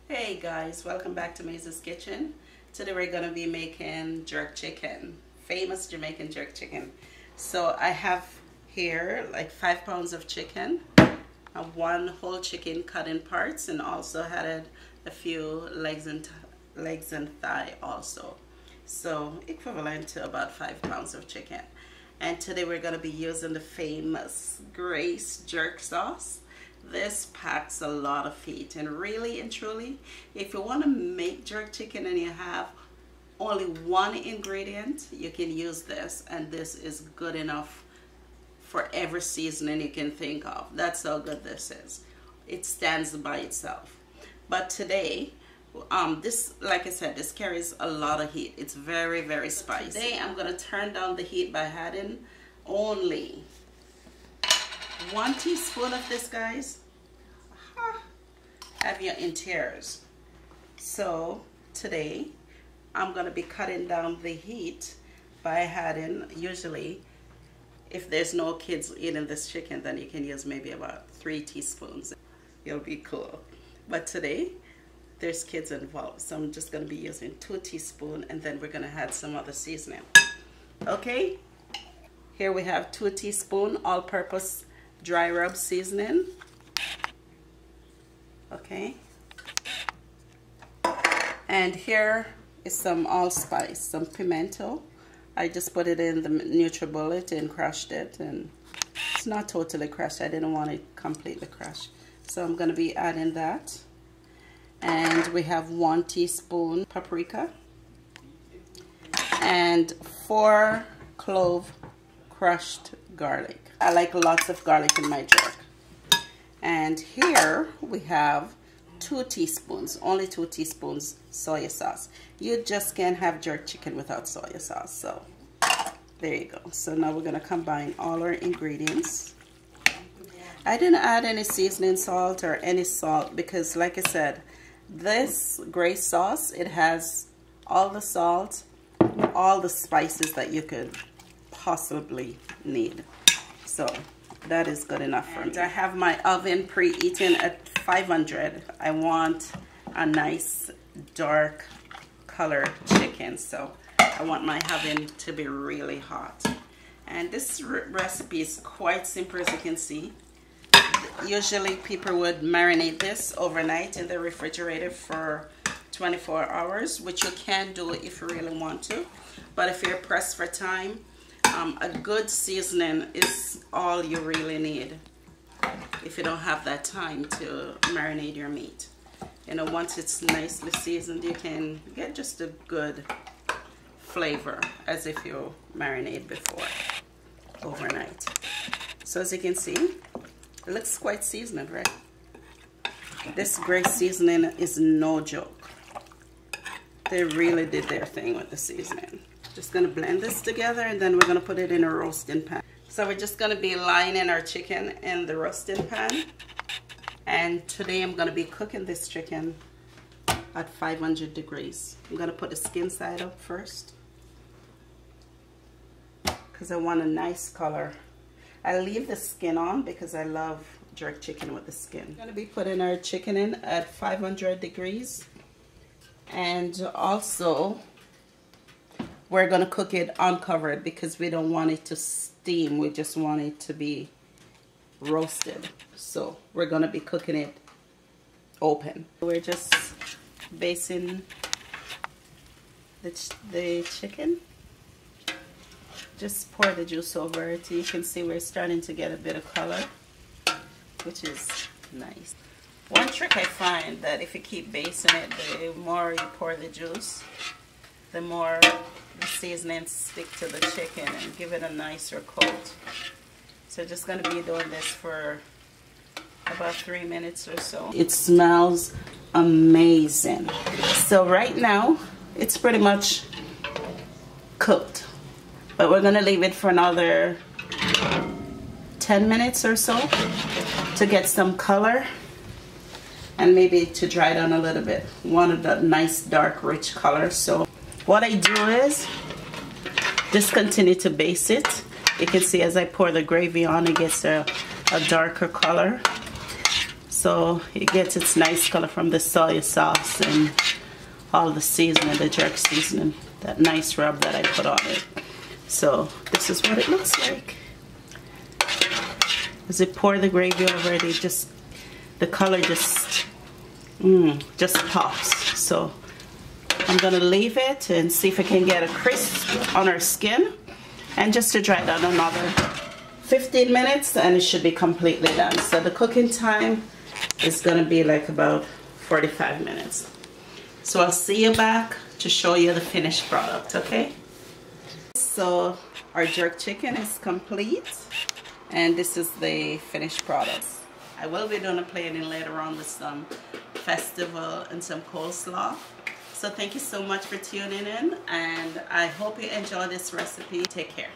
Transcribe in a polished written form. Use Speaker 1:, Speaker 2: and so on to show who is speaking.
Speaker 1: Hey guys, welcome back to Maisie's Kitchen. Today we're going to be making jerk chicken, famous Jamaican jerk chicken. So I have here like 5 pounds of chicken, one whole chicken cut in parts, and also added a few legs and thigh also. So equivalent to about 5 pounds of chicken. And today we're going to be using the famous Grace jerk sauce. This packs a lot of heat, and really and truly, if you want to make jerk chicken and you have only one ingredient, you can use this, and this is good enough for every seasoning you can think of. That's how good this is. It stands by itself. But today, this, like I said, this carries a lot of heat. It's very, very spicy. Today I'm going to turn down the heat by adding only 1 teaspoon of this, guys. Have you in tears. So today I'm going to be cutting down the heat by adding, usually if there's no kids eating this chicken, then you can use maybe about 3 teaspoons. It'll be cool. But today there's kids involved, so I'm just going to be using 2 teaspoons, and then we're going to add some other seasoning. Okay, here we have 2 teaspoons all-purpose dry rub seasoning. Okay, and here is some allspice, some pimento. I just put it in the NutriBullet and crushed it, and it's not totally crushed. I didn't want it completely crushed, so I'm going to be adding that. And we have 1 teaspoon paprika and 4 clove crushed garlic. I like lots of garlic in my jerk. And here we have 2 teaspoons, only 2 teaspoons soy sauce. You just can't have jerk chicken without soy sauce. So there you go. So now we're going to combine all our ingredients. I didn't add any seasoning salt or any salt because, like I said, this Grace sauce, it has all the salt, all the spices that you could possibly need. So that is good enough for me. I have my oven preheating at 500. I want a nice dark color chicken, so I want my oven to be really hot. And this recipe is quite simple, as you can see. Usually people would marinate this overnight in the refrigerator for 24 hours, which you can do if you really want to. But if you're pressed for time, a good seasoning is all you really need if you don't have that time to marinate your meat. You know, once it's nicely seasoned, you can get just a good flavor as if you marinate before overnight. So as you can see, it looks quite seasoned, right? This Grace seasoning is no joke. They really did their thing with the seasoning. Just gonna blend this together, and then we're gonna put it in a roasting pan. So we're just gonna be lining our chicken in the roasting pan. And today I'm gonna be cooking this chicken at 500 degrees. I'm gonna put the skin side up first because I want a nice color. I leave the skin on because I love jerk chicken with the skin. I'm gonna be putting our chicken in at 500 degrees, and also we're gonna cook it uncovered because we don't want it to steam. We just want it to be roasted. So we're gonna be cooking it open. We're just basting the chicken. Just pour the juice over it. You can see we're starting to get a bit of color, which is nice. One trick I find that if you keep basting it, the more you pour the juice, the more the seasonings stick to the chicken and give it a nicer coat. So just going to be doing this for about 3 minutes or so. It smells amazing. So right now it's pretty much cooked, but we're going to leave it for another 10 minutes or so to get some color and maybe to dry down a little bit. Want a nice dark rich color. So what I do is just continue to baste it. You can see as I pour the gravy on, it gets a darker color. so it gets its nice color from the soy sauce and all the seasoning, the jerk seasoning, that nice rub that I put on it. So this is what it looks like. As I pour the gravy over it, just the color just pops. So I'm gonna leave it and see if I can get a crisp on our skin, and just to dry it down another 15 minutes and it should be completely done. So the cooking time is gonna be like about 45 minutes. So I'll see you back to show you the finished product, okay? So our jerk chicken is complete, and this is the finished product. I will be doing a plating later on with some festival and some coleslaw. So thank you so much for tuning in, and I hope you enjoy this recipe. Take care.